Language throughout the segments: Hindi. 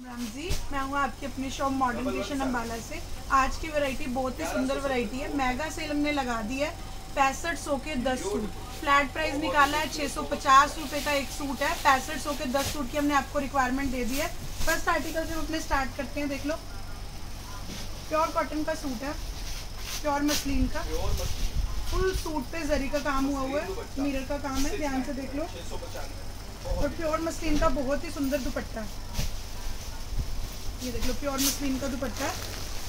राम जी, मैं हूँ आपकी अपनी शॉप मॉडर्न फैशन अम्बाला से। आज की वैरायटी बहुत ही सुंदर वैरायटी है। मेगा सेल हमने लगा दी है। 6500 के 10 सूट फ्लैट प्राइस निकाला है। 650 रुपये का एक सूट है। 6500 के 10 सूट की हमने आपको रिक्वायरमेंट दे दी है। फर्स्ट आर्टिकल से हम अपने स्टार्ट करते हैं। देख लो, प्योर कॉटन का सूट है, प्योर मसलिन का। फुल सूट पे जरी का काम हुआ है, मिरर का काम है, ध्यान से देख लो। और प्योर मसलिन का बहुत ही सुंदर दुपट्टा है। ये देख लो, प्योर मसलिन का दुपट्टा है।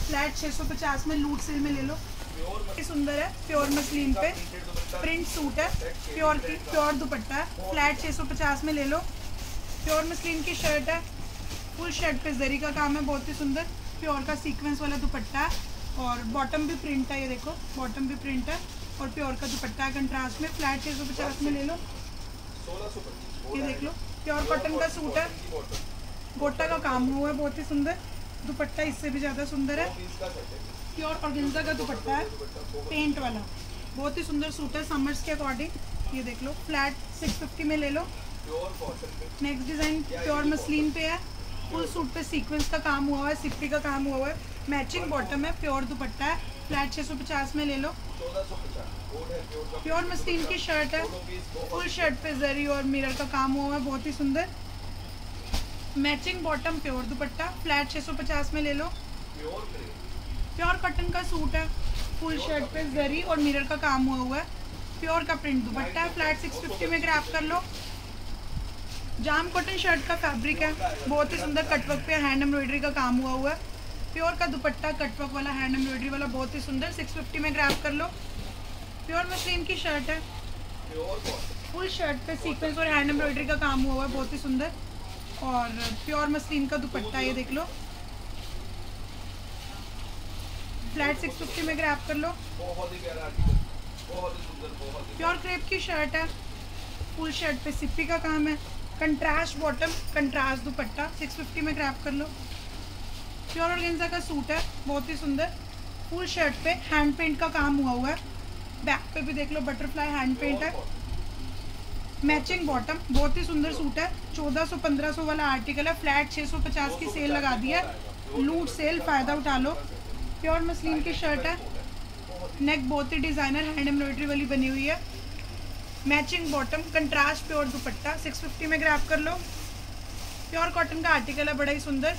फ्लैट 650 में लूट सेल में ले लो। ये सुंदर है, प्योर मसलिन पे प्रिंट सूट है, प्योर दुपट्टा है। फ्लैट 650 में ले लो। प्योर मसलिन की शर्ट है, फुल शर्ट पे जरी का काम है, बहुत ही सुंदर। प्योर का सीक्वेंस वाला दुपट्टा है और बॉटम भी प्रिंट है। ये देखो, बॉटम भी प्रिंट है और प्योर का दुपट्टा है कंट्रास्ट में। फ्लैट 650 में ले लो। ये देख लो, प्योर कॉटन का सूट है, गोटा का काम हुआ है, बहुत ही सुंदर। दुपट्टा इससे भी ज़्यादा सुंदर है। प्योर ऑर्गेन्जा का दुपट्टा है, पेंट वाला, बहुत ही सुंदर सूट है समर्स के अकॉर्डिंग। ये देख लो, फ्लैट 650 में ले लो। नेक्स्ट डिज़ाइन प्योर मसलिन पे है, फुल सूट पे सीक्वेंस का काम हुआ है, सिप्पी का काम हुआ है, मैचिंग बॉटम है, प्योर दुपट्टा है। फ्लैट 650 में ले लो। प्योर मसलिन की शर्ट है, फुल शर्ट पे जरी और मिरर का काम हुआ है, बहुत ही सुंदर। मैचिंग बॉटम, प्योर दुपट्टा। फ्लैट 650 में ले लो। प्योर कॉटन का सूट है, फुल शर्ट पे जरी और मिरर का काम हुआ है, प्योर का प्रिंट दुपट्टा है। फ्लैट 650 में ग्रैब कर लो। जाम कॉटन शर्ट का फैब्रिक है, बहुत ही सुंदर। कटवर्क पे हैंड एम्ब्रॉयडरी का काम हुआ है। प्योर का दुपट्टा, कटवर्क वाला, हैंड एम्ब्रॉयडरी वाला, बहुत ही सुंदर। 650 में ग्रैब कर लो। प्योर मसलिन की शर्ट है, फुल शर्ट पे सीक्वेंस और हैंड एम्ब्रॉयडरी का काम हुआ है, बहुत ही सुंदर। और प्योर मसलिन का दुपट्टा, ये देख लो। फ्लैट 650 में ग्रैब कर लो। प्योर क्रेप की शर्ट है, फुल शर्ट पे सिप्पी का काम है, कंट्रास्ट बॉटम, कंट्रास्ट दुपट्टा। 650 में ग्रैब कर लो। प्योर ऑर्गेन्जा का सूट है, बहुत ही सुंदर। फुल शर्ट पे हैंड पेंट का काम हुआ है, बैक पे भी देख लो बटरफ्लाई हैंड पेंट है। मैचिंग बॉटम, बहुत ही सुंदर सूट है। 1400-1500 वाला आर्टिकल है। फ्लैट 650 की सेल लगा दी है, लूट सेल, फ़ायदा उठा लो। प्योर मसलिन की शर्ट है, नेक बहुत ही डिज़ाइनर हैंड एम्ब्रॉयडरी वाली बनी हुई है। Matching bottom, contrast pure dupatta. 650 में ग्रैब कर लो। प्योर कॉटन का आर्टिकल है, बड़ा ही सुंदर।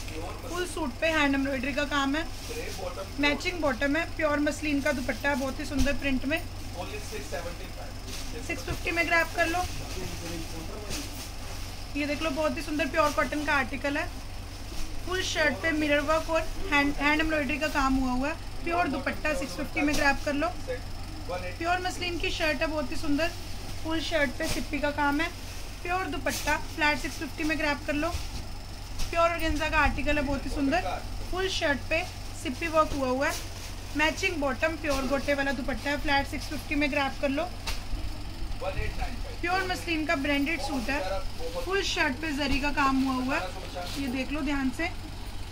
फुल सूट पे हैंड एम्ब्रॉयडरी का काम है। मैचिंग बॉटम है, प्योर मसलिन का दुपट्टा है, बहुत ही सुंदर प्रिंट में। 650 में ग्रैब कर लो। ये देख लो, बहुत ही सुंदर प्योर कॉटन का आर्टिकल है। फुल शर्ट पे मिरर वर्क और हैंड एम्ब्रॉयडरी का काम हुआ है। प्योर दुपट्टा 650 में ग्रैब कर लो। प्योर मसलिन की शर्ट है, बहुत ही सुंदर। फुल शर्ट पे सिप्पी का काम है, प्योर दुपट्टा। फ्लैट 650 में ग्रैब कर लो। प्योर ऑर्गेन्जा का आर्टिकल है, बहुत ही सुंदर। फुल शर्ट पे सिप्पी वर्क हुआ है। मैचिंग बॉटम, प्योर गोटे वाला दुपट्टा है। फ्लैट 650 में ग्रैब कर लो। प्योर मसलिन का ब्रांडेड सूट है, फुल शर्ट पे जरी का काम हुआ है। ये देख लो ध्यान से,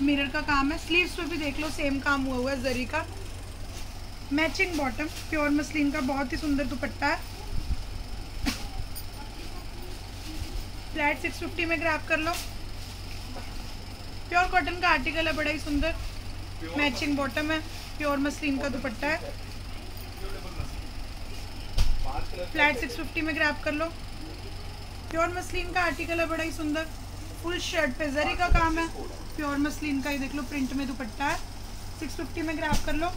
मिरर का काम है। स्लीव्स पे भी देख लो, सेम काम हुआ है जरी का। मैचिंग बॉटम, प्योर मसलिन का, बहुत ही सुंदर दुपट्टा है। फ्लैट 650 में ग्रैब कर लो। प्योर कॉटन का आर्टिकल है, बड़ा ही सुंदर। मैचिंग बॉटम है, प्योर मसलिन का दुपट्टा है। फ्लैट 650 में ग्रैब कर लो। प्योर मसलिन का आर्टिकल है, बड़ा ही सुंदर। फुल शर्ट पे जरी का काम है, प्योर मसलिन का, ये देख लो प्रिंट में दुपट्टा है। 650 में ग्रैब कर लो।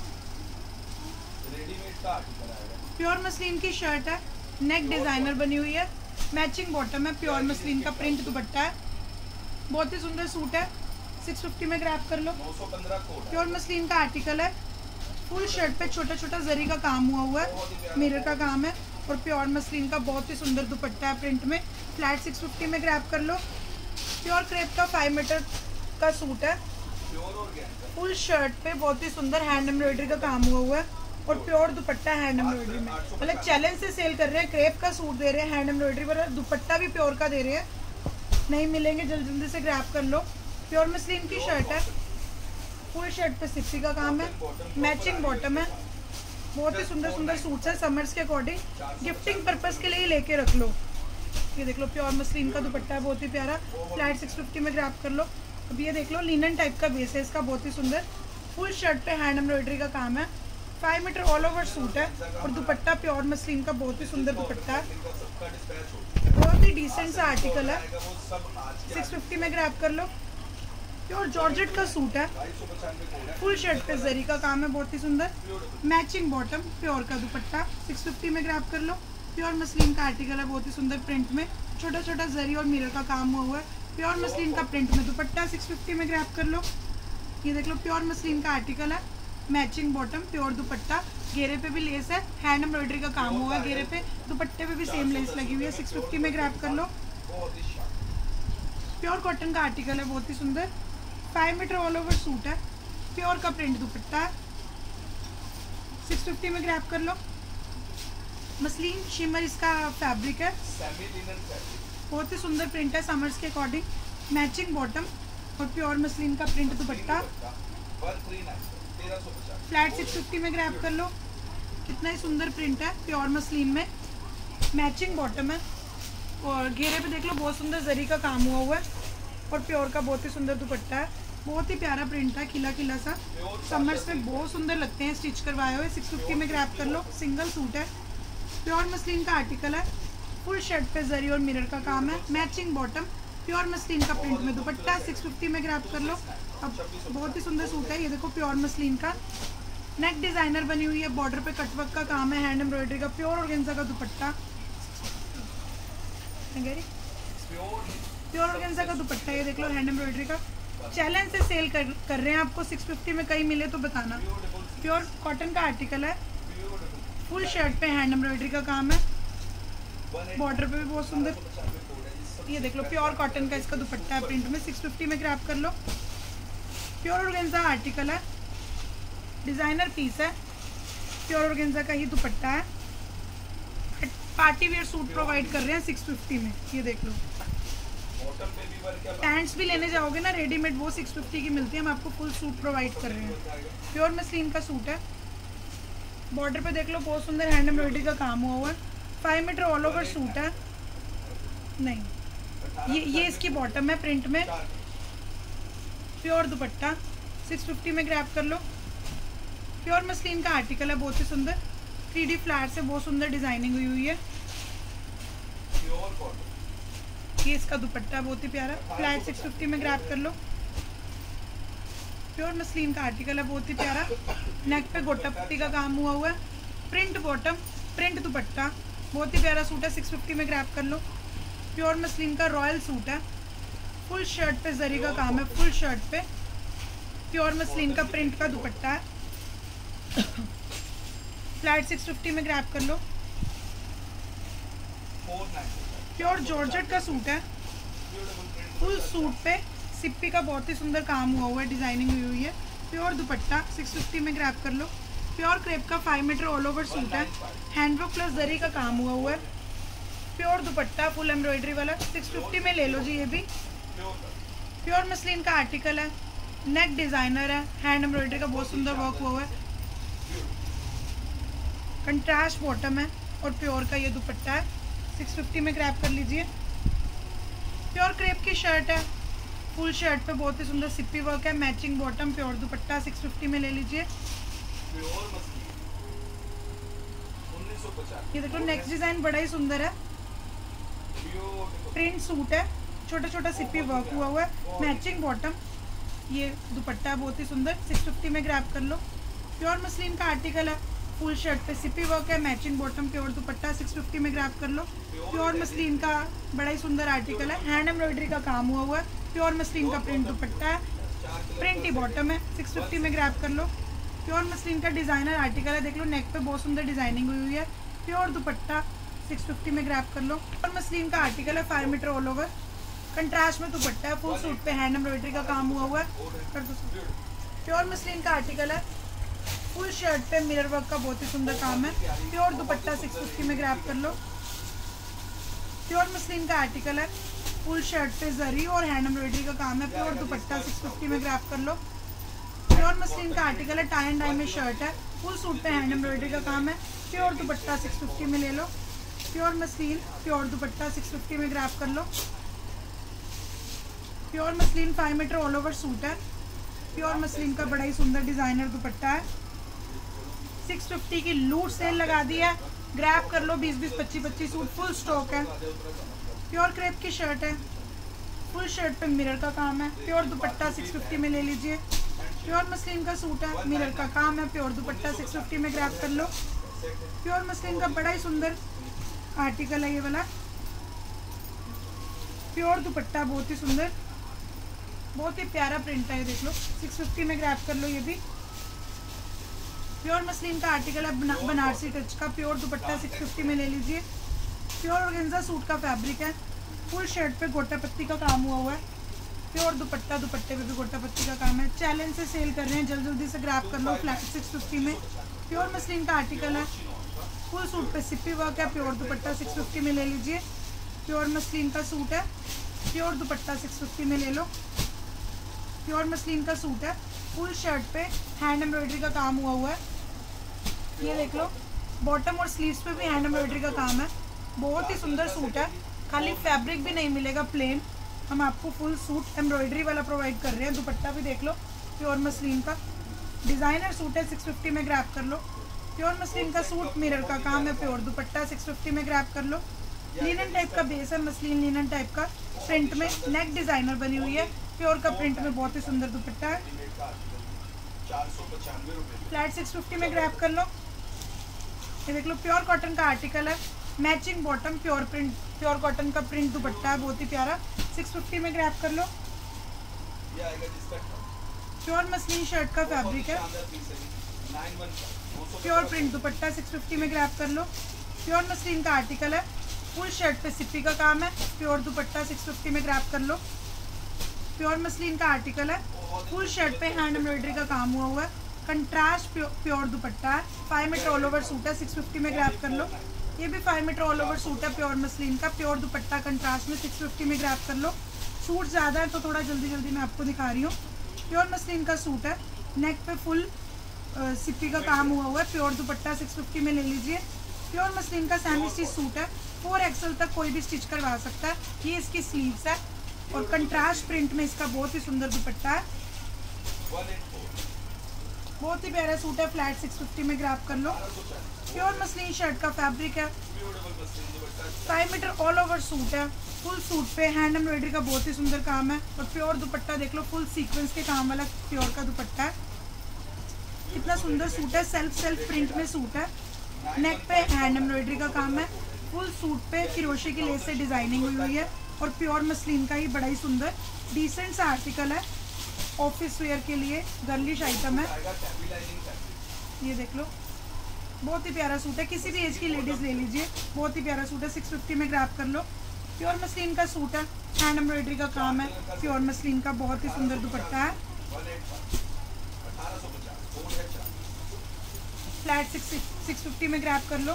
प्योर मसलिन की शर्ट है, नेक डिजाइनर बनी हुई है। मैचिंग बॉटम है, प्योर मसलिन का प्रिंट दुपट्टा है, बहुत ही सुंदर सूट है। 650 में ग्रैब कर लो। प्योर मसलिन का आर्टिकल है, फुल शर्ट पे छोटा छोटा जरी का काम हुआ है, मिरर का काम है और प्योर मसलिन का बहुत ही सुंदर दुपट्टा है प्रिंट में। फ्लैट 650 में ग्रैब कर लो। प्योर क्रेप का 5 मीटर का सूट है, फुल शर्ट पे बहुत ही सुंदर हैंड एम्ब्रॉयडरी का काम हुआ है और प्योर दुपट्टा हैंड एम्ब्रॉयडरी में। मतलब चैलेंज से सेल कर रहे हैं, क्रेप का सूट दे रहे हैं, हैंड एम्ब्रॉयडरी वाला दुपट्टा भी प्योर का दे रहे हैं। नहीं मिलेंगे, जल्दी से ग्रैब कर लो। प्योर मसलिन की शर्ट है, फुल शर्ट पे सिप्पी का काम है। मैचिंग बॉटम है, बहुत ही सुंदर सुंदर सूट्स है समर्स के अकॉर्डिंग। गिफ्टिंग पर्पस के लिए लेके रख लो। ये देख लो, प्योर मसलिन का दुपट्टा है, बहुत ही प्यारा। फ्लैट 650 में ग्रैब कर लो। अब ये देख लो लिनन टाइप का बेस है इसका, बहुत ही सुंदर। फुल शर्ट पे हैंड एम्ब्रॉयडरी का काम है। 5 मीटर ऑल ओवर सूट है और दुपट्टा प्योर मसलिन का बहुत ही सुंदर दुपट्टा है, बहुत ही डिसेंट सा आर्टिकल है। 650 में ग्रैब कर लो। प्योर जॉर्जेट का सूट है, फुल शर्ट पे जरी का काम है, बहुत ही सुंदर। मैचिंग बॉटम, प्योर का दुपट्टा, 650 में ग्रैब कर लो। प्योर मसलिन का आर्टिकल है, बहुत ही सुंदर प्रिंट में, छोटा छोटा जरी और मिरर का काम हुआ है। प्योर मसलिन का प्रिंट में दुपट्टा, 650 में ग्रैब कर लो। ये देख लो प्योर मसलिन का आर्टिकल है, मैचिंग बॉटम, प्योर दुपट्टा, घेरे पे भी लेस है, हैंड एम्ब्रॉयडरी का काम हुआ है घेरे पे, दुपट्टे पे भी सेम लेस लगी हुई है। 650 में ग्रैब कर लो। प्योर कॉटन का आर्टिकल है, बहुत ही सुंदर। 5 मीटर ऑल ओवर सूट है, प्योर का प्रिंट दुपट्टा है, 650 में ग्रैब कर लो। मसलिन शिमर इसका फैब्रिक है, बहुत ही सुंदर प्रिंट है समर्स के अकॉर्डिंग। मैचिंग बॉटम और प्योर मसलिन का प्रिंट दुपट्टा, फ्लैट 650 में ग्रैब कर लो। कितना ही सुंदर प्रिंट है, प्योर मसलिन में, मैचिंग बॉटम है और घेरे पे देख लो बहुत सुंदर जरी का काम हुआ है और प्योर का बहुत ही सुंदर दुपट्टा है, बहुत ही प्यारा प्रिंट है, खिला खिला सा। समर्स में बहुत सुंदर लगते हैं स्टिच करवाए हुए। 650 में ग्रैब कर लो। सिंगल सूट है, प्योर मसलिन का आर्टिकल है, फुल शर्ट पे जरी और मिरर का काम है। मैचिंग बॉटम, प्योर मसलिन का प्रिंट में दुपट्टा, 650 में ग्रैब कर लो। अब बहुत ही सुंदर सूट है, ये देखो प्योर मसलिन का, नेक डिजाइनर बनी हुई है, बॉर्डर पे कटवर्क का काम है, हैंड एम्ब्रॉयडरी का, प्योर ऑर्गेन्जा का दुपट्टा, प्योर ऑर्गेन्जा का दुपट्टा, ये देख लो हैंड एम्ब्रॉयडरी का। चैलेंज से सेल कर रहे हैं आपको, 650 में कहीं मिले तो बताना। प्योर कॉटन का आर्टिकल है, फुल शर्ट पे हैंड एम्ब्रॉयडरी का काम है, बॉर्डर पे भी बहुत सुंदर। ये देख लो प्योर कॉटन का इसका दुपट्टा है प्रिंट में, 650 में ग्रैब कर लो। प्योर ऑर्गेन्जा आर्टिकल है, डिजाइनर पीस है, प्योर ऑर्गेन्जा का ही दुपट्टा है। पार्टी वेयर सूट प्रोवाइड कर रहे हैं 650 में, ये देख लो। पैंट्स भी लेने जाओगे ना रेडीमेड, वो 650 की मिलती है, हम आपको फुल सूट प्रोवाइड कर रहे हैं। प्योर मसलिन का सूट है, बॉर्डर पे देख लो बहुत सुंदर हैंड एम्ब्रॉयडरी का काम हुआ है। 5 मीटर ऑल ओवर सूट है, नहीं ये इसकी बॉटम है प्रिंट में, प्योर दुपट्टा, 650 में ग्रैब कर लो। प्योर मसलिन का आर्टिकल है, बहुत ही सुंदर, 3D फ्लैट से बहुत सुंदर डिजाइनिंग हुई है। ये इसका दुपट्टा बहुत ही प्यारा, फ्लैट 650 में ग्रैब कर लो। प्योर मसलिन का आर्टिकल है, बहुत ही प्यारा, नेक पे गोटा पत्ती का काम हुआ है, प्रिंट बॉटम, प्रिंट दुपट्टा, बहुत ही प्यारा सूट है, 650 में ग्रैब कर लो। प्योर मसलिन का रॉयल सूट है, फुल शर्ट पे जरी का काम है, फुल शर्ट पे प्योर मसलिन का प्रिंट का दुपट्टा है, फ्लैट 650 में ग्रैब कर लो। प्योर जॉर्जेट का सूट है, फुल सूट पे सिप्पी का बहुत ही सुंदर काम हुआ है, डिजाइनिंग हुई है, प्योर दुपट्टा, 650 में ग्रैब कर लो। प्योर क्रेप का 5 मीटर ऑल ओवर सूट है, हैंडवर्क प्लस जरी का काम हुआ है, प्योर दुपट्टा फुल एम्ब्रॉयडरी वाला, 650 में ले लो जी। ये भी प्योर मसलिन का आर्टिकल है, नेक डिजाइनर है, हैंड एम्ब्रॉयडरी का बहुत सुंदर वर्क हुआ है, कंट्रास्ट बॉटम है और प्योर का ये दुपट्टा है, 650 में ग्रैब कर लीजिए। प्योर क्रेप की शर्ट है, फुल शर्ट पे बहुत ही सुंदर सिप्पी वर्क है, मैचिंग बॉटम, प्योर दुपट्टा, 650 में ले लीजिए। ये देखो नेक्स्ट डिजाइन बड़ा ही सुंदर है, प्रिंट सूट है, छोटा छोटा सिप्पी वर्क हुआ है, मैचिंग बॉटम, ये दुपट्टा बहुत ही सुंदर, 650 में ग्रैब कर लो। प्योर मसलिन का आर्टिकल है, फुल शर्ट पे सिप्पी वर्क है, मैचिंग बॉटम, प्योर दुपट्टा, 650 में ग्रैब कर लो। प्योर मसलिन का बड़ा ही सुंदर आर्टिकल है, हैंड एम्ब्रॉयडरी का काम हुआ है, प्योर मसलिन का प्रिंट दुपट्टा है, प्रिंट ही बॉटम है, 650 में ग्रैब कर लो। प्योर मसलिन का डिजाइनर आर्टिकल है, देख लो नेक पे बहुत सुंदर डिजाइनिंग हुई है, प्योर दुपट्टा, 650 में ग्रैब कर लो। प्योर मसलिन का आर्टिकल है, 5 मीटर ऑल ओवर, कंट्रास्ट में दुपट्टा है, फुल सूट पे हैंड एम्ब्रॉयडरी का काम हुआ है, कर दो। प्योर मसलिन का आर्टिकल है, फुल शर्ट पे मिरर वर्क का बहुत ही सुंदर काम है, प्योर दुपट्टा, 650 में ग्रैब कर लो। प्योर मसलिन का आर्टिकल है, फुल शर्ट पे जरी और हैंड एम्ब्रॉयडरी का काम है, प्योर दुपट्टा, 650 में ग्रैब कर लो। प्योर मसलिन का आर्टिकल है, टाई एंड डाई में शर्ट है, फुल सूट पे हैंड एम्ब्रॉयडरी का काम है, प्योर दुपट्टा, 650 में ले लो। प्योर मसलिन, प्योर दुपट्टा, 650 में ग्रैब कर लो। Pure muslin 5 metre all over suit है। प्योर मसलिन का बड़ा ही सुंदर डिजाइनर दुपट्टा है। 650 की लूट सेल लगा दी है, ग्रैब कर लो। 20-20, 25-25 सूट फुल स्टॉक है। प्योर क्रेप की शर्ट है, फुल शर्ट पे मिरर का काम है। प्योर दुपट्टा 650 में ले लीजिए। प्योर मसलिन का सूट है, मिरर का काम है। प्योर दुपट्टा 650 में ग्रैब कर लो। प्योर मसलिन का बड़ा ही सुंदर आर्टिकल है ये वाला। प्योर दुपट्टा बहुत ही सुंदर, बहुत ही प्यारा प्रिंट है, ये देख लो। 650 में ग्रैब कर लो ये भी। प्योर मसलिन का आर्टिकल है, बनारसी टच का। प्योर दुपट्टा 650 में ले लीजिए। प्योर ऑर्गेन्जा सूट का फैब्रिक है, फुल शर्ट पे गोटा पत्ती का काम हुआ है। प्योर दुपट्टा, दुपट्टे पे भी गोटा पत्ती का काम है। चैलेंज से सेल कर रहे हैं, जल्दी जल्दी से ग्रैब कर लो। फ्लैट 650 में प्योर मसलिन का आर्टिकल है, फुल सूट पे सिप्पी वर्क है। प्योर दुपट्टा 650 में ले लीजिए। प्योर मसलिन का सूट है, प्योर दुपट्टा 650 में ले लो। प्योर मसलिन का सूट है, फुल शर्ट पे हैंड एम्ब्रॉयडरी का काम हुआ है। ये देख लो, बॉटम और स्लीव्स पे भी हैंड एम्ब्रॉयडरी का काम है। बहुत ही सुंदर सूट है, खाली फैब्रिक भी नहीं मिलेगा प्लेन, हम आपको फुल सूट एम्ब्रॉयडरी वाला प्रोवाइड कर रहे हैं। दुपट्टा भी देख लो, प्योर मसलिन का डिज़ाइनर सूट है। 650 में ग्रैब कर लो। प्योर मसलिन का सूट, मिरर का काम है। प्योर दुपट्टा 650 में ग्रैब कर लो। लिनन टाइप का बेस है, मसलिन लिनन टाइप का। प्रिंट में नेक डिज़ाइनर बनी हुई है। प्योर का प्रिंट में बहुत ही सुंदर दुपट्टा है। फ्लैट 650 में ग्रैब कर लो। ये देख लो, प्योर कॉटन का आर्टिकल है, matching bottom, pure print, pure cotton का प्रिंट दुपट्टा है, बहुत ही प्यारा। 650 में ग्रैब कर लो। प्योर मसलिन शर्ट का फैब्रिक है, प्योर प्रिंट दुपट्टा 650 में ग्रैब कर लो। प्योर मसलिन का आर्टिकल है, फुल शर्ट पे सिप्पी का काम है। प्योर दुपट्टा 650 में ग्रैब कर लो। प्योर मसलिन का आर्टिकल है, फुल शर्ट पे हैंड एम्ब्रॉयडरी का काम हुआ है। कंट्रास्ट प्योर दुपट्टा है, 5 मीटर ऑल ओवर सूट है। 650 में ग्रैब कर लो। ये भी 5 मीटर ऑल ओवर सूट है, प्योर मसलिन का। प्योर दुपट्टा कंट्रास्ट में 650 में ग्रैब कर लो। सूट ज़्यादा है तो थोड़ा जल्दी जल्दी मैं आपको दिखा रही हूँ। प्योर मसलिन का सूट है, नेक पे फुल सिप्पी का काम हुआ है। प्योर दुपट्टा 650 में ले लीजिए। प्योर मसलिन का सेमी स्टिच सूट है, 4XL तक कोई भी स्टिच करवा सकता है। ये इसकी स्लीव्स है और कंट्रास्ट प्रिंट में इसका बहुत ही सुंदर दुपट्टा है। बहुत ही प्यारा सूट है, फ्लैट 650 में ग्रैब कर लो। प्योर मसलिन शर्ट का फैब्रिक है, 5 मीटर ऑल ओवर सूट है। फुल सूट पे हैंड एम्ब्रॉयडरी का बहुत ही सुंदर काम है। और प्योर दुपट्टा देख लो, फुल सीक्वेंस के काम वाला प्योर का दुपट्टा है। कितना सुंदर सूट है, सेल्फ प्रिंट में सूट है। नेक पे हैंड एम्ब्रॉयडरी का काम है। फुल सूट पे क्रोशे की लेस से डिजाइनिंग हुई है। और प्योर मसलिन का ही बड़ा ही सुंदर डिसेंट सा आर्टिकल है, ऑफिस वेयर के लिए गर्लिश आइटम है। ये देख लो, बहुत ही प्यारा सूट है, किसी भी एज की लेडीज ले लीजिए, बहुत ही प्यारा सूट है। 650 में ग्रैब कर लो। प्योर मसलिन का सूट है, हैंड एम्ब्रॉयडरी का काम है। प्योर मसलिन का बहुत ही सुंदर दुपट्टा है। फ्लैट 650 में ग्रैब कर लो।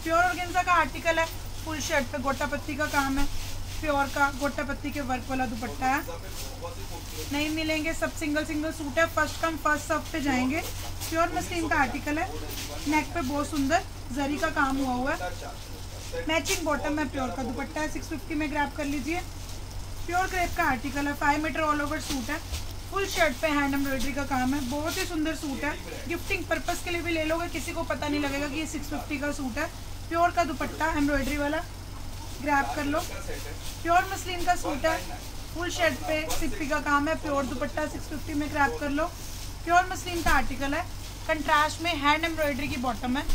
प्योर ऑर्गेन्जा का आर्टिकल है, फुल शर्ट पे गोटा पत्ती का काम है। प्योर का गोटा पत्ती के वर्क वाला दुपट्टा है। नहीं मिलेंगे, सब सिंगल सूट है, फर्स्ट कम फर्स्ट सर्व पे जाएंगे। प्योर मसलिन का आर्टिकल है, नेक पे बहुत सुंदर जरी का काम हुआ है। मैचिंग बॉटम है, प्योर का दुपट्टा है। 650 में ग्रैब कर लीजिए। प्योर क्रेप का आर्टिकल है, 5 मीटर ऑल ओवर सूट है। फुल शर्ट पे हैंड एम्ब्रॉयडरी का काम है, बहुत ही सुंदर सूट है। गिफ्टिंग पर्पस के लिए भी ले लोगे, किसी को पता नहीं लगेगा कि ये 650 का सूट है। प्योर का दुपट्टा एम्ब्रॉयडरी वाला, ग्रैब कर लो। प्योर मसलिन का सूट है, फुल शर्ट पे सिप्पी का काम है। प्योर दुपट्टा 650 में ग्रैब कर लो। प्योर मसलिन का आर्टिकल है, कंट्रास्ट में हैंड एम्ब्रॉयडरी की बॉटम है।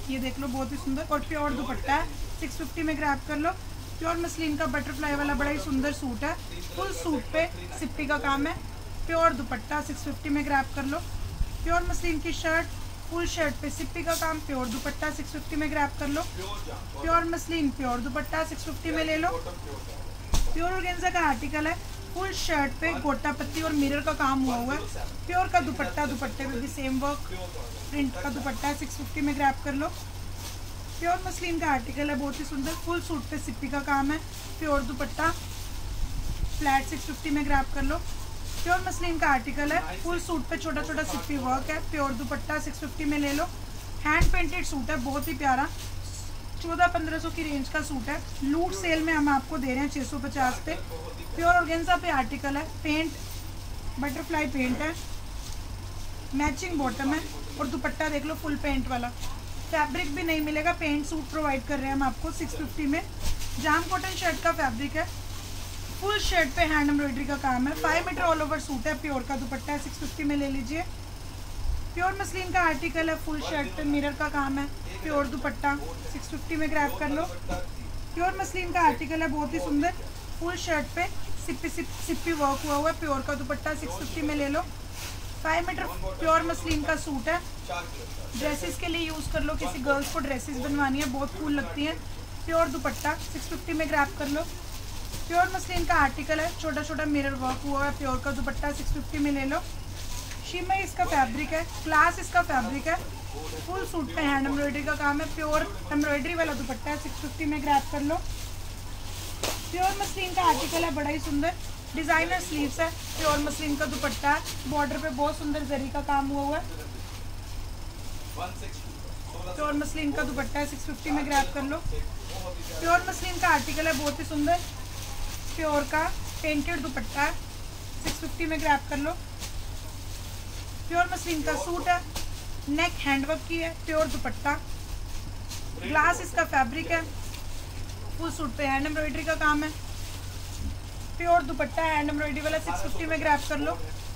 ये देख लो, बहुत ही सुंदर। और प्योर दुपट्टा है, 650 में ग्रैब कर लो। प्योर मसलिन का बटरफ्लाई वाला बड़ा ही सुंदर सूट है, फुल सूट पे सिप्पी का काम है। प्योर दुपट्टा 650 में ग्रैब कर लो। प्योर मसलिन की शर्ट, फुल शर्ट पे सिप्पी का काम। प्योर दुपट्टा 650 में ग्रैब कर लो। प्योर मसलिन, प्योर दुपट्टा 650 में ले लो। प्योर ऑर्गेन्जा का आर्टिकल है, फुल शर्ट पे गोटा पत्ती और मिरर का काम हुआ है। प्योर का दुपट्टा, दुपट्टे में भी सेम वर्क प्रिंट का दुपट्टा है। 650 में ग्रैब कर लो। प्योर मसलिन का आर्टिकल है, बहुत ही सुंदर, फुल सूट पे सिप्पी का काम है। प्योर दुपट्टा, फ्लैट 650 में ग्रैब कर लो। प्योर मसलिन का आर्टिकल है, फुल सूट पे छोटा छोटा सिप्पी वर्क है। प्योर दुपट्टा 650 में ले लो। हैंड पेंटेड सूट है, बहुत ही प्यारा, 1400-1500 की रेंज का सूट है। लूट सेल में हम आपको दे रहे हैं 650 पे। प्योर ऑर्गेन्जा पे आर्टिकल है, पेंट बटरफ्लाई पेंट है, मैचिंग बॉटम है और दुपट्टा देख लो फुल पेंट वाला। फैब्रिक भी नहीं मिलेगा, पेंट सूट प्रोवाइड कर रहे हैं हम आपको 650 में। जाम कॉटन शर्ट का फैब्रिक है, फुल शर्ट पे हैंड एम्ब्रॉयडरी का काम है। 5 मीटर ऑल ओवर सूट है, प्योर का दुपट्टा है, 650 में ले लीजिए। प्योर मसलिन का आर्टिकल है, फुल शर्ट पे मिरर का काम है, प्योर दुपट्टा 650 में ग्रैब कर लो। प्योर मसलिन का आर्टिकल है, बहुत ही सुंदर, फुल शर्ट पे सिप्पी वर्क हुआ हुआ है, प्योर का दुपट्टा 650 में ले लो। 5 मीटर प्योर मसलिन का सूट है, ड्रेसेस के लिए यूज़ कर लो, किसी गर्ल्स को ड्रेसेस बनवानी है, बहुत कूल लगती हैं। प्योर दुपट्टा 650 में ग्रैब कर लो। प्योर मसलिन का आर्टिकल है, छोटा छोटा मिरर वर्क हुआ है, प्योर का दुपट्टा 650 में ले लो। शिमर इसका फैब्रिक है, क्लास इसका फैब्रिक है, फुल सूट पे हैंड एम्ब्रॉयडरी का काम है, प्योर एम्ब्रॉयडरी वाला दुपट्टा है, 650 में ग्रैब कर लो। प्योर मसलिन का आर्टिकल है, बड़ा ही सुंदर, डिजाइनर स्लीव्स है, प्योर मसलिन का दुपट्टा है, बॉर्डर पे बहुत सुंदर जरी का काम हुआ हुआ है। प्योर मसलिन का दुपट्टा है, 650 में ग्रैब कर लो। प्योर मसलिन का आर्टिकल है, बहुत ही सुंदर, प्योर का पेंटेड दुपट्टा है, 650 में ग्रैब कर लो। प्योर मसलिन का सूट है, नेक हैंडवर्क की है, प्योर दुपट्टा, ग्लास इसका फैब्रिक है, फुल सूट पे हैंड एम्ब्रॉयडरी का काम है, प्योर दुपट्टा हैंड एम्ब्रॉयडरी वाला 650 में ग्रैब कर लो।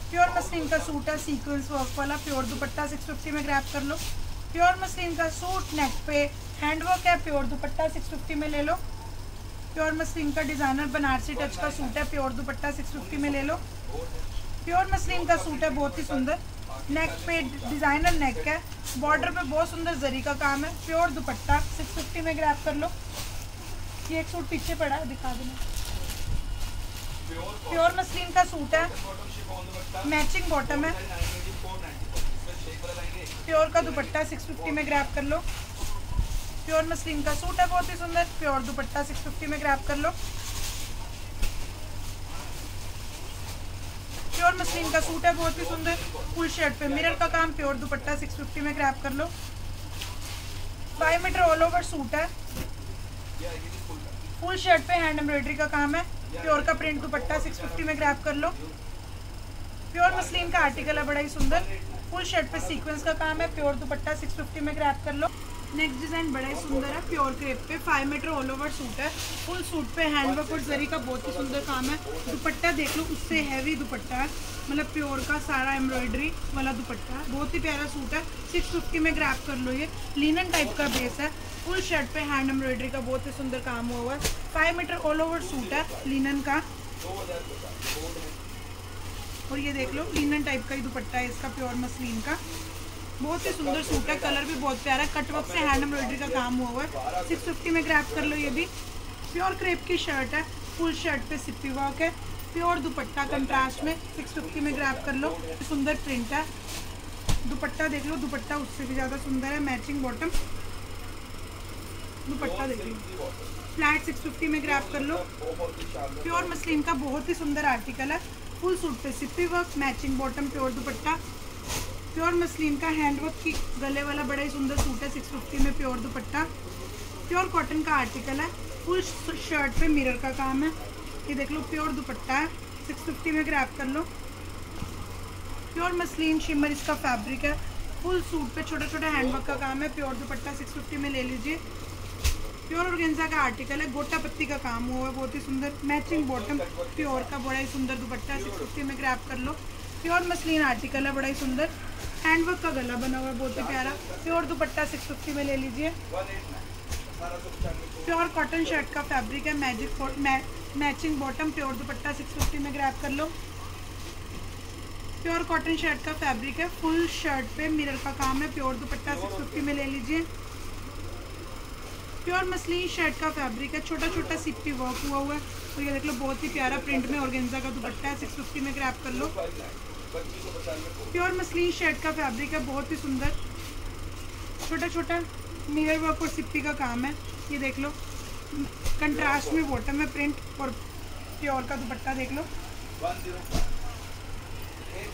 प्योर मसलिन का सूट है, सीक्वेंस वर्क वाला, प्योर दुपट्टा 650 में ग्रैब कर लो। प्योर मसलिन का सूट, नेक पे हैंडवर्क है, प्योर दुपट्टा 650 में ले लो। प्योर मसलिन का डिजाइनर बनारसी टच का सूट है, प्योर दुपट्टा 650 में ले लो। प्योर मसलिन का सूट है, बहुत ही सुंदर, नेक पे डिजाइनर नेक है, बॉर्डर पे बहुत सुंदर जरी का काम है, प्योर दुपट्टा 650 में ग्रैब कर लो। ये एक सूट पीछे पड़ा है, दिखा देना। प्योर मसलिन का सूट है, मैचिंग बॉटम है, प्योर का दुपट्टा 650 में ग्रैब कर लो। प्योर मसलिन का सूट है, बहुत ही सुंदर, प्योर दुपट्टा 650 में ग्रैब कर लो। प्योर मसलिन का सूट है, बहुत ही सुंदर, फुल शर्ट पे मिरर का काम, प्योर दुपट्टा 650 में ग्रैब कर लो। 5 मीटर ऑल ओवर सूट है, फुल शर्ट पे हैंड एम्ब्रॉयडरी का काम है, प्योर का प्रिंट दुपट्टा 650 में ग्रैब कर लो। प्योर मसलिन का आर्टिकल है, बड़ा ही सुंदर, फुल शर्ट पे सीक्वेंस का काम है, प्योर दुपट्टा 650 में ग्रैब कर लो। नेक्स्ट डिजाइन बड़ा ही सुंदर है, प्योर क्रेप पे 5 मीटर ऑल ओवर सूट है, फुल सूट पे हैंडवर्क और जरी का बहुत ही सुंदर काम है। दुपट्टा देख लो, उससे हैवी दुपट्टा है, मतलब प्योर का सारा एम्ब्रॉयडरी वाला दुपट्टा है, बहुत ही प्यारा सूट है, 650 में ग्रैब कर लो। ये लिनन टाइप का बेस है, फुल शर्ट पे हैंड एम्ब्रॉयडरी का बहुत ही सुंदर काम हुआ है, 5 मीटर ऑल ओवर सूट है लिनन का। और ये देख लो, लिनन टाइप का ही दुपट्टा है इसका, प्योर मसलिन का, बहुत ही सुंदर सूट है, कलर भी बहुत प्यारा है, कटवर्क से हैंड एम्ब्रॉयडरी का काम हुआ है, 650 में ग्रैब कर लो। ये भी प्योर क्रेप की शर्ट है, फुल शर्ट पे सिप्पी वर्क है, प्योर दुपट्टा कंट्रास्ट में 650 में ग्रैब कर लो। सुंदर प्रिंट है, दुपट्टा देख लो, दुपट्टा उससे भी ज़्यादा सुंदर है, मैचिंग बॉटम, दुपट्टा देख लो, फ्लैट 650 में ग्रैब कर लो। प्योर मसलिन का बहुत ही सुंदर आर्टिकल है, फुल सूट पे Sippy work, matching bottom, pure दुपट्टा, प्योर मसलिन का हैंडवर्क की गले वाला बड़ा ही सुंदर सूट है, 650 में प्योर दुपट्टा। प्योर कॉटन का आर्टिकल है, फुल शर्ट पे मिरर का काम है, ये देख लो, प्योर दुपट्टा है, 650 में ग्रैब कर लो। प्योर मसलिन शिमर इसका फैब्रिक है, फुल सूट पे छोटा छोटा हैंडवर्क का काम है, प्योर दुपट्टा 650 में ले लीजिए। प्योर ऑर्गेन्जा का आर्टिकल है, गोटा पत्ती का काम हुआ है, बहुत ही सुंदर, मैचिंग बॉटम, प्योर का बड़ा ही सुंदर दुपट्टा है, 650 में ग्रैब कर लो। प्योर मसलिन आर्टिकल है, बड़ा ही सुंदर, हैंडवर्क का गला बना हुआ है, बहुत ही प्यारा, प्योर दुपट्टा 650 में ले लीजिए। प्योर कॉटन शर्ट का फैब्रिक है, मैचिंग बॉटम, प्योर दुपट्टा 650 में ग्रैब कर लो। प्योर कॉटन शर्ट का फैब्रिक है, फुल शर्ट पे मिरर का काम है, प्योर दुपट्टा 650 में ले लीजिए। प्योर मसलिन शर्ट का फैब्रिक है, छोटा छोटा सिप्पी वर्क हुआ है, तो ये देख लो, बहुत ही प्यारा प्रिंट में ऑर्गेन्जा का दुपट्टा है, 650 में ग्रैब कर लो। प्योर मसलिन शर्ट का फैब्रिक है, बहुत ही सुंदर, छोटा छोटा मिरर वर्क और सिप्पी का काम है, ये देख लो, कंट्रास्ट में बॉटम में प्रिंट और प्योर का दुपट्टा देख लो,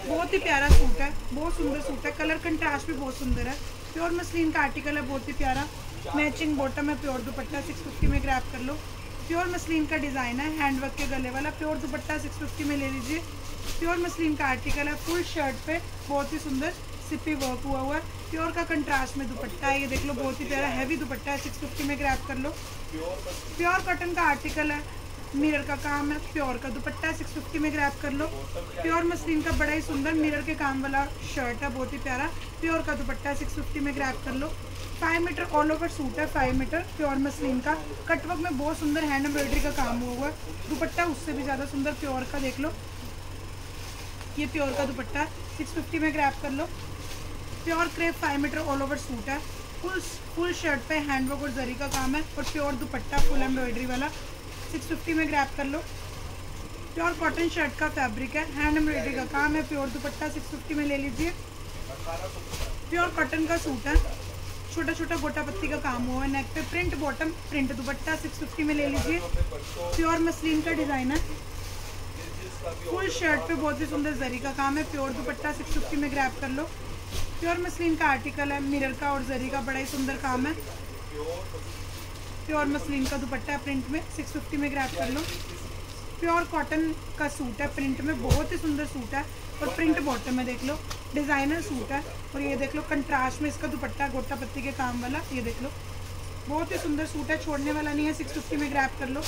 बहुत ही प्यारा सूट है, बहुत सुंदर सूट है, कलर कंट्रास्ट भी बहुत सुंदर है, प्योर मसलिन का आर्टिकल है, बहुत ही प्यारा, मैचिंग बॉटम है, प्योर दुपट्टा 650 में ग्रैब कर लो। प्योर मसलिन का डिज़ाइन है, हैंडवर्क के गले वाला, प्योर दुपट्टा 650 में ले लीजिए। प्योर मसलिन का आर्टिकल है, फुल शर्ट पे बहुत ही सुंदर सिप्पी वर्क हुआ है। प्योर का कंट्रास्ट में दुपट्टा है, ये देख लो बहुत ही प्यारा हैवी दुपट्टा है, 650 में ग्रैब कर लो। प्योर कॉटन का आर्टिकल है, मिरर का काम है, प्योर का दुपट्टा 650 में ग्रैब कर लो। प्योर मसलिन का बड़ा ही सुंदर मिरर के काम वाला शर्ट है, बहुत ही प्यारा, प्योर का दुपट्टा 650 में ग्रैब कर लो। 5 मीटर ऑल ओवर सूट है, 5 मीटर प्योर मसलिन का, कटवर्क में बहुत सुंदर हैंड एम्ब्रॉयडरी का काम हुआ है। दुपट्टा उससे भी ज़्यादा सुंदर प्योर का देख लो, ये प्योर का दुपट्टा 650 में ग्रैब कर लो। Pure crepe 5 metre all over suit है, फुल शर्ट पे हैंडवर्क और जरी का काम है, और प्योर दुपट्टा फुल एम्ब्रॉयडरी वाला 650 में ग्रैब कर लो। प्योर कॉटन शर्ट का फैब्रिक है, हैंड एम्ब्रॉयडरी का काम है, प्योर दुपट्टा 650 में ले लीजिए। प्योर कॉटन का सूट है, छोटा छोटा गोटा पत्ती का काम हुआ है, नेक पे प्रिंट बॉटम, प्रिंट दुपट्टा 650 में ले लीजिए। प्योर मसलिन का डिज़ाइन है, फुल शर्ट पे बहुत ही सुंदर जरी का काम है, प्योर दुपट्टा 650 में ग्रैब कर लो। प्योर मसलिन का आर्टिकल है, मिरर का और जरी का बड़ा ही सुंदर काम है। प्योर मसलिन का दुपट्टा है, प्रिंट में 650 में ग्रैब कर लो। प्योर कॉटन का सूट है, प्रिंट में बहुत ही सुंदर सूट है, और प्रिंट बॉटम में देख लो डिज़ाइनर सूट है, और ये देख लो कंट्रास्ट में इसका दुपट्टा गोटा पत्ती के काम वाला, ये देख लो बहुत ही सुंदर सूट है, छोड़ने वाला नहीं है, 650 में ग्रैब कर लो।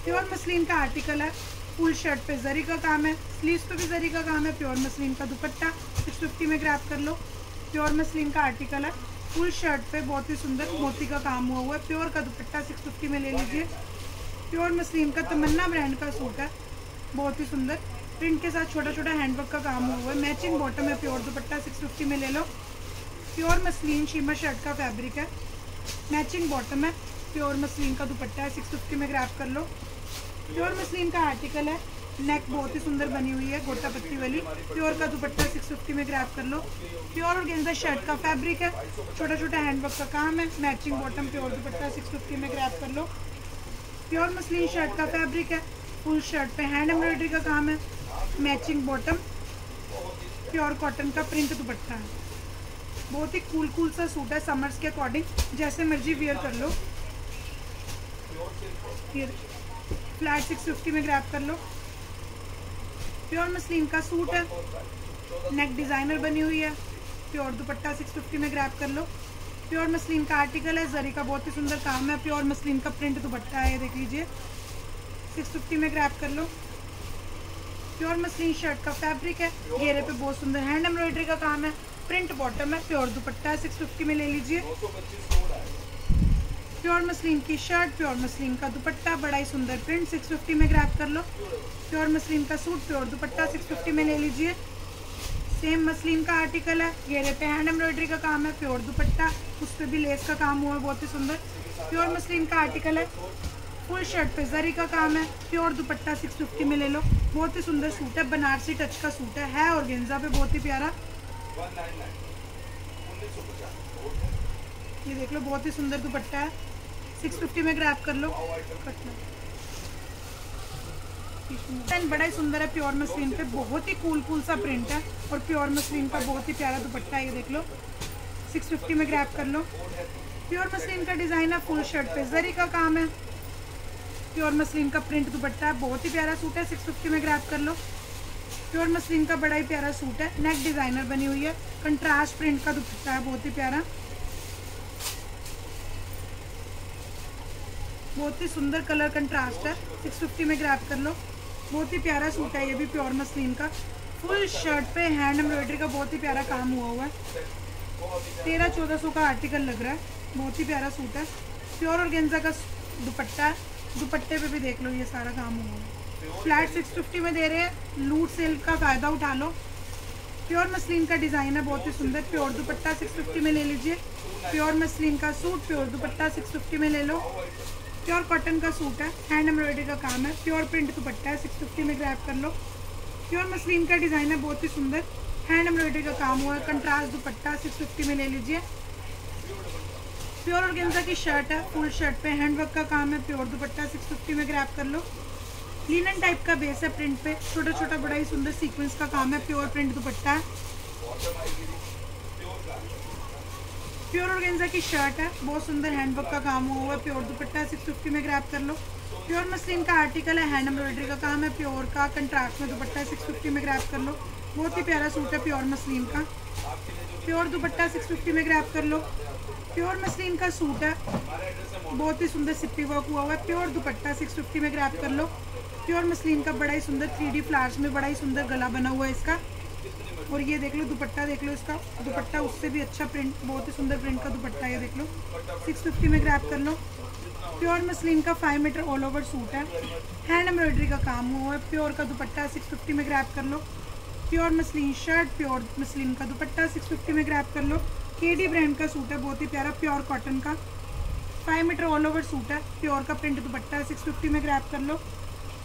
प्योर मसलिन का आर्टिकल है, फुल शर्ट पे जरी का काम है, स्लीव्स पे भी जरी का काम है, प्योर मसलिन का दुपट्टा 650 में ग्रैब कर लो। प्योर मसलिन का आर्टिकल है, फुल शर्ट पे बहुत ही सुंदर मोती का काम हुआ है, प्योर का दुपट्टा 650 में ले लीजिए। प्योर मसलिन का तमन्ना ब्रांड का सूट है, बहुत ही सुंदर प्रिंट के साथ छोटा छोटा हैंडवर्क का काम हुआ है, मैचिंग बॉटम है, प्योर दुपट्टा 650 में ले लो। प्योर मसलिन शिमर शर्ट का फैब्रिक है, मैचिंग बॉटम है, प्योर मसलिन का दुपट्टा है, 650 में ग्रैब कर लो। प्योर मसलिन का आर्टिकल है, नेक बहुत ही सुंदर बनी हुई है गोटा पत्ती वाली, प्योर का दुपट्टा 650 में ग्रैब कर लो। प्योर ऑर्गेन्जा शर्ट का फैब्रिक है, छोटा छोटा हैंडवर्क का काम है, मैचिंग बॉटम, प्योर दुपट्टा 650 में ग्रैब कर लो। प्योर मसलिन शर्ट का फैब्रिक है, फुल शर्ट पे हैंड एम्ब्रॉयडरी का काम है, मैचिंग बॉटम, प्योर कॉटन का प्रिंट दुपट्टा है, बहुत ही कूल सा सूट है, समर्स के अकॉर्डिंग जैसे मर्जी वियर कर लो। फ्लैट 650 में ग्रैब कर लो। प्योर मसलिन का सूट है, नेक डिज़ाइनर बनी हुई है, प्योर दुपट्टा 650 में ग्रैब कर लो। प्योर मसलिन का आर्टिकल है, जरी का बहुत ही सुंदर काम है, प्योर मसलिन का प्रिंट दुपट्टा है, ये देख लीजिए 650 में ग्रैब कर लो। प्योर मसलिन शर्ट का फैब्रिक है, घेरे पे बहुत सुंदर हैंड एम्ब्रॉयडरी का काम है, प्रिंट बॉटम है, प्योर दुपट्टा 650 में ले लीजिए। प्योर मसलिन की शर्ट, प्योर मसलिन का दुपट्टा, बड़ा ही सुंदर प्रिंट 650 में ग्रैब कर लो। प्योर मसलिन का सूट, प्योर दुपट्टा 650 में ले लीजिए। सेम मसलिन का आर्टिकल है, घेरे पे हैंड एम्ब्रॉयडरी का काम है, प्योर दुपट्टा, उस पर भी लेस का काम हुआ है, बहुत ही सुंदर। प्योर मसलिन का आर्टिकल है, फुल शर्ट पे जरी का काम है, प्योर दुपट्टा 650 में ले लो, बहुत ही सुंदर सूट है, बनारसी टच का सूट है ऑर्गेन्जा पे बहुत ही प्यारा, ये देख लो बहुत ही सुंदर दुपट्टा है, 650 में ग्रैब कर लो। बड़ा ही सुंदर है, प्योर मसलिन पे बहुत ही कूल सा प्रिंट है, और प्योर मसलिन का बहुत ही प्यारा दुपट्टा है, ये देख लो 650 में ग्रैब कर लो। प्योर मसलिन का डिज़ाइन है, फुल शर्ट पे जरी का काम है, प्योर मसलिन का प्रिंट दुपट्टा है, बहुत ही प्यारा सूट है, 650 में ग्रैब कर लो। प्योर मसलिन का बड़ा ही प्यारा सूट है, नेक डिज़ाइनर बनी हुई है, कंट्रास्ट प्रिंट का दुपट्टा है, बहुत ही प्यारा, बहुत ही सुंदर कलर कंट्रास्ट है, 650 में ग्रैब कर लो। बहुत ही प्यारा सूट है, ये भी प्योर मसलिन का, फुल शर्ट पे हैंड एम्ब्रॉयडरी का बहुत ही प्यारा काम हुआ है, 1300-1400 का आर्टिकल लग रहा है, बहुत ही प्यारा सूट है। प्योर ऑर्गेन्जा का दुपट्टा है, दुपट्टे पे भी देख लो ये सारा काम हुआ है, फ्लैट 650 में दे रहे हैं, लूट सेल का फ़ायदा उठा लो। प्योर मसलिन का डिज़ाइन है, बहुत ही सुंदर, प्योर दुपट्टा 650 में ले लीजिए। प्योर मसलिन का सूट, प्योर दुपट्टा 650 में ले लो। प्योर कॉटन का सूट है, हैंड एम्ब्रॉयडरी का काम है, प्योर प्रिंट दुपट्टा है, 650 में ग्रैब कर लो। प्योर मसलिन का डिज़ाइन है, बहुत ही सुंदर, हैंड एम्ब्रॉयडरी का काम हुआ है, कंट्रास्ट दुपट्टा 650 में ले लीजिए। प्योर ऑर्गेन्जा की शर्ट है, फुल शर्ट पे हैंडवर्क का काम है, प्योर दुपट्टा 650 में ग्रैब कर लो। लिनन टाइप का बेस है, प्रिंट पे छोटा छोटा बड़ा ही सुंदर सीक्वेंस का काम है, प्योर प्रिंट दुपट्टा है। प्योर ऑर्गेन्जा की शर्ट है, बहुत सुंदर हैंडवर्क का काम हुआ है, प्योर दुपट्टा 650 में ग्रैब कर लो। प्योर मसलिन का आर्टिकल है, हैंड एम्ब्रॉयडरी का काम है, प्योर का कंट्रास्ट में दुपट्टा 650 में ग्रैब कर लो। बहुत ही प्यारा सूट है प्योर मसलिन का, प्योर दुपट्टा 650 में ग्रैब कर लो। प्योर मसलिन का सूट है, बहुत ही सुंदर सिप्पी वर्क हुआ है, प्योर दुपट्टा 650 में ग्रैब कर लो। प्योर मसलिन का बड़ा ही सुंदर 3D फ्लावर्स में बड़ा ही सुंदर गला बना हुआ है इसका। और ये देख लो दुपट्टा, देख लो इसका दुपट्टा, उससे भी अच्छा प्रिंट, बहुत ही सुंदर प्रिंट का दुपट्टा है, देख लो 650 में ग्रैब कर लो। प्योर मसलिन का 5 मीटर ऑल ओवर सूट है, हैंड एम्ब्रॉयडरी का काम हुआ है, प्योर का दुपट्टा 650 में ग्रैब कर लो। Pure muslin shirt, pure muslin का दुपट्टा 650 में ग्रैब कर लो। केडी ब्रांड का सूट है, बहुत ही प्यारा प्योर कॉटन का 5 मीटर ऑल ओवर सूट है, प्योर का प्रिंट दुपट्टा 650 में ग्रैब कर लो।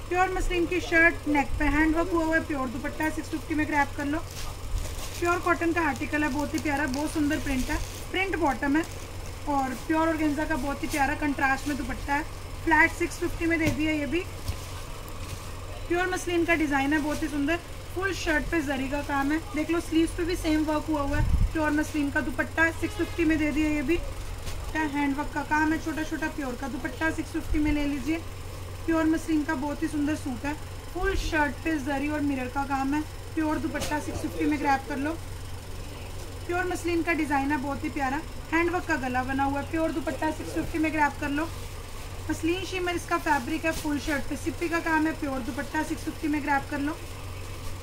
प्योर मसलिन की शर्ट, नेक पे हैंड वर्क हुआ है, प्योर दुपट्टा 650 में ग्रैब कर लो। प्योर कॉटन का आर्टिकल है, बहुत ही प्यारा, बहुत सुंदर प्रिंट है, प्रिंट बॉटम है। और प्योर ऑर्गेन्जा का बहुत ही प्यारा कंट्रास्ट में दुपट्टा है, फ्लैट 650 में दे दिया ये भी। प्योर मसलिन का डिज़ाइन है, बहुत ही सुंदर, फुल शर्ट पे जरी का काम है, देख लो स्लीव्स पे भी सेम वर्क हुआ हुआ है। प्योर मसलिन का दुपट्टा 650 में दे दिया ये भी, हैंड वर्क का काम है, छोटा छोटा प्योर का दुपट्टा 650 में ले लीजिए। प्योर मसलिन का बहुत ही सुंदर सूट है, फुल शर्ट पे जरी और मिरर का काम है, प्योर दुपट्टा 650 में ग्रैब कर लो। प्योर मसलिन का डिज़ाइन है, बहुत ही प्यारा, हैंडवर्क का गला बना हुआ है, प्योर दुपट्टा 650 में ग्रैब कर लो। मसलिन शिमर इसका फैब्रिक है, फुल शर्ट पे सिप्पी का काम है, प्योर दुपट्टा 650 में ग्रैब कर लो।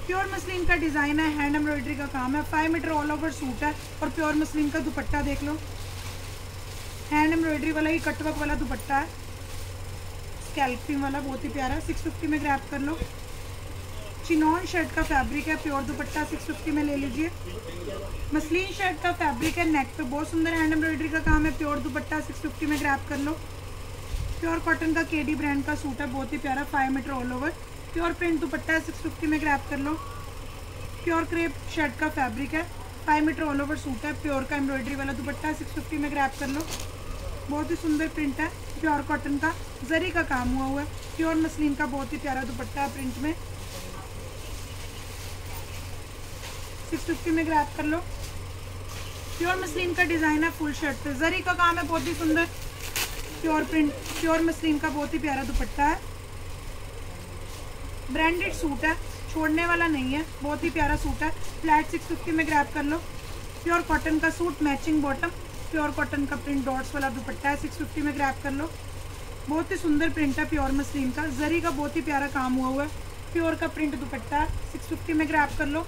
प्योर मसलिन का डिज़ाइन है, हैंड एम्ब्रॉयडरी का काम है, 5 मीटर ऑल ओवर सूट है। और प्योर मसलिन का दुपट्टा देख लो, हैंड एम्ब्रॉयडरी वाला ही कटवर्क वाला दुपट्टा है, स्कैल्पिंग वाला, बहुत ही प्यारा, 650 में ग्रैब कर लो। चिनॉन शर्ट का फैब्रिक है, प्योर दुपट्टा 650 में ले लीजिए। मसलिन शर्ट का फैब्रिक है, नेक पे बहुत सुंदर हैंड एम्ब्रॉयडरी का काम है, प्योर दुपट्टा 650 में ग्रैब कर लो। प्योर कॉटन का केडी ब्रांड का सूट है, बहुत ही प्यारा, 5 metre all over, pure print dupatta 650 में ग्रैब कर लो। प्योर क्रेप शर्ट का फैब्रिक है, 5 मीटर ऑल ओवर सूट है, प्योर का एम्ब्रॉयडरी वाला दुपट्टा 650 में ग्रैब कर लो। बहुत ही सुंदर प्रिंट है, प्योर कॉटन का जरी का काम हुआ है, प्योर मसलिन का बहुत ही प्यारा दुपट्टा है प्रिंट में, 650 में ग्रैब कर लो। प्योर मसलिन का डिज़ाइन है, फुल शर्ट पे जरी का काम है, बहुत ही सुंदर प्योर प्रिंट, प्योर मसलिन का बहुत ही प्यारा दुपट्टा है, ब्रांडेड सूट है, छोड़ने वाला नहीं है, बहुत ही प्यारा सूट है, फ्लैट 650 में ग्रैब कर लो। प्योर कॉटन का suit, matching bottom, pure cotton का प्रिंट डॉट्स वाला दुपट्टा है, 650 में ग्रैब कर लो। बहुत ही सुंदर प्रिंट है प्योर मसलिन का, जरी का बहुत ही प्यारा काम हुआ है, प्योर का प्रिंट दुपट्टा है, 650 में ग्रैब कर लो।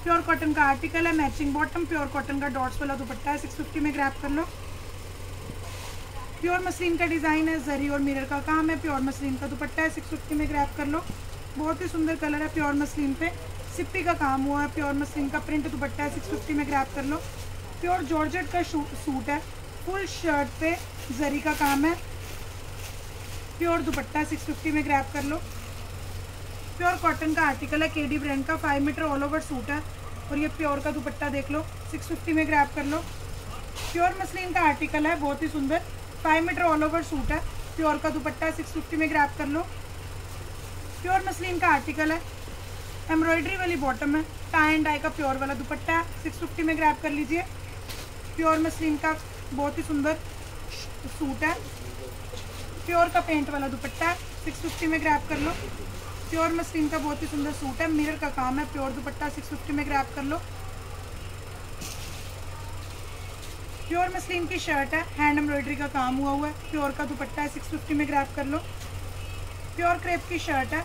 प्योर कॉटन का आर्टिकल है, मैचिंग बॉटम, प्योर कॉटन का डॉट्स वाला दुपट्टा है, 650 में ग्रैब कर लो। प्योर मसलिन का डिज़ाइन है, जरी और मिरर का काम है, प्योर मसलिन का दुपट्टा है, 650 में ग्रैब कर लो। बहुत ही सुंदर कलर है, प्योर मसलिन पे सिप्पी का काम हुआ है, प्योर मसलिन का प्रिंट दुपट्टा है, 650 में ग्रैब कर लो। प्योर जॉर्जेट का सूट है, फुल शर्ट पे जरी का काम है, प्योर दुपट्टा 650 में ग्रैब कर लो। प्योर कॉटन का आर्टिकल है, केडी ब्रांड का 5 मीटर ऑल ओवर सूट है, और ये प्योर का दुपट्टा देख लो, 650 में ग्रैब कर लो। प्योर मसलिन का आर्टिकल है, बहुत ही सुंदर, 5 मीटर ऑल ओवर सूट है, प्योर का दुपट्टा 650 में ग्रैब कर लो। प्योर मसलिन का आर्टिकल है, एम्ब्रॉयडरी वाली बॉटम है, टाई एंड डाई का प्योर वाला दुपट्टा है, 650 में ग्रैब कर लीजिए। प्योर मसलिन का बहुत ही सुंदर सूट है, प्योर का पेंट वाला दुपट्टा है, 650 में ग्रैब कर लो। प्योर मसलिन का बहुत ही सुंदर सूट है, मिरर का काम है, प्योर दुपट्टा 650 में ग्रैब कर लो। प्योर मसलिन की शर्ट है, हैंड एम्ब्रॉयडरी का काम हुआ है, प्योर का दुपट्टा है, 650 में ग्रैब कर लो। प्योर क्रेप की शर्ट है,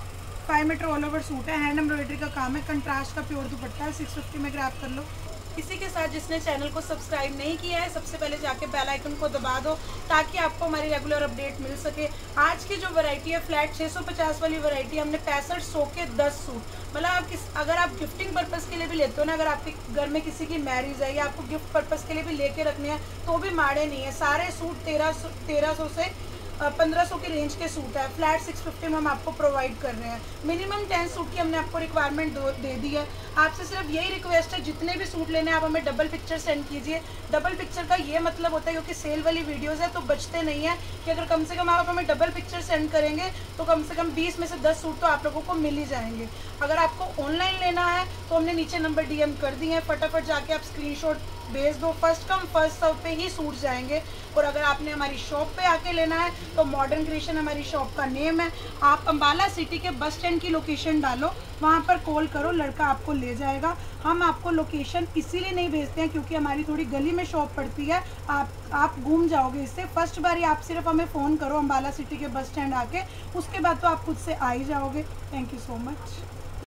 5 मीटर ऑल ओवर सूट है, हैंड एम्ब्रॉयडरी का काम है, कंट्रास्ट का प्योर दुपट्टा है, 650 में ग्रैब कर लो। इसी के साथ जिसने चैनल को सब्सक्राइब नहीं किया है, सबसे पहले जाके बेल आइकन को दबा दो ताकि आपको हमारी रेगुलर अपडेट मिल सके। आज की जो वैरायटी है फ्लैट 650 वाली वैरायटी, हमने 6500 के 10 सूट, मतलब आप अगर आप गिफ्टिंग पर्पस के लिए भी लेते हो ना, अगर आपके घर में किसी की मैरिज है या आपको गिफ्ट पर्पस के लिए भी लेके रखने हैं तो भी माड़े नहीं है। सारे सूट 1300 से 1500 की रेंज के सूट है। फ्लैट 650 में हम आपको प्रोवाइड कर रहे हैं। मिनिमम 10 सूट की हमने आपको रिक्वायरमेंट दे दी है। आपसे सिर्फ यही रिक्वेस्ट है, जितने भी सूट लेने आप हमें डबल पिक्चर सेंड कीजिए। डबल पिक्चर का ये मतलब होता है, क्योंकि सेल वाली वीडियोस है तो बचते नहीं है, कि अगर कम से कम आप हमें डबल पिक्चर सेंड करेंगे तो कम से कम 20 में से 10 सूट तो आप लोगों को मिल ही जाएंगे। अगर आपको ऑनलाइन लेना है तो हमने नीचे नंबर DM कर दिए हैं, फटाफट जाके आप स्क्रीनशॉट भेज दो। फर्स्ट कम फर्स्ट सर्व पे ही सूट जाएंगे। और अगर आपने हमारी शॉप पे आके लेना है तो मॉडर्न क्रिएशन हमारी शॉप का नेम है। आप अम्बाला सिटी के बस स्टैंड की लोकेशन डालो, वहाँ पर कॉल करो, लड़का आपको ले जाएगा। हम आपको लोकेशन इसीलिए नहीं भेजते हैं क्योंकि हमारी थोड़ी गली में शॉप पड़ती है, आप घूम जाओगे इससे। फर्स्ट बार ही आप सिर्फ हमें फ़ोन करो अम्बाला सिटी के बस स्टैंड आके, उसके बाद तो आप खुद से आ ही जाओगे। Thank you so much.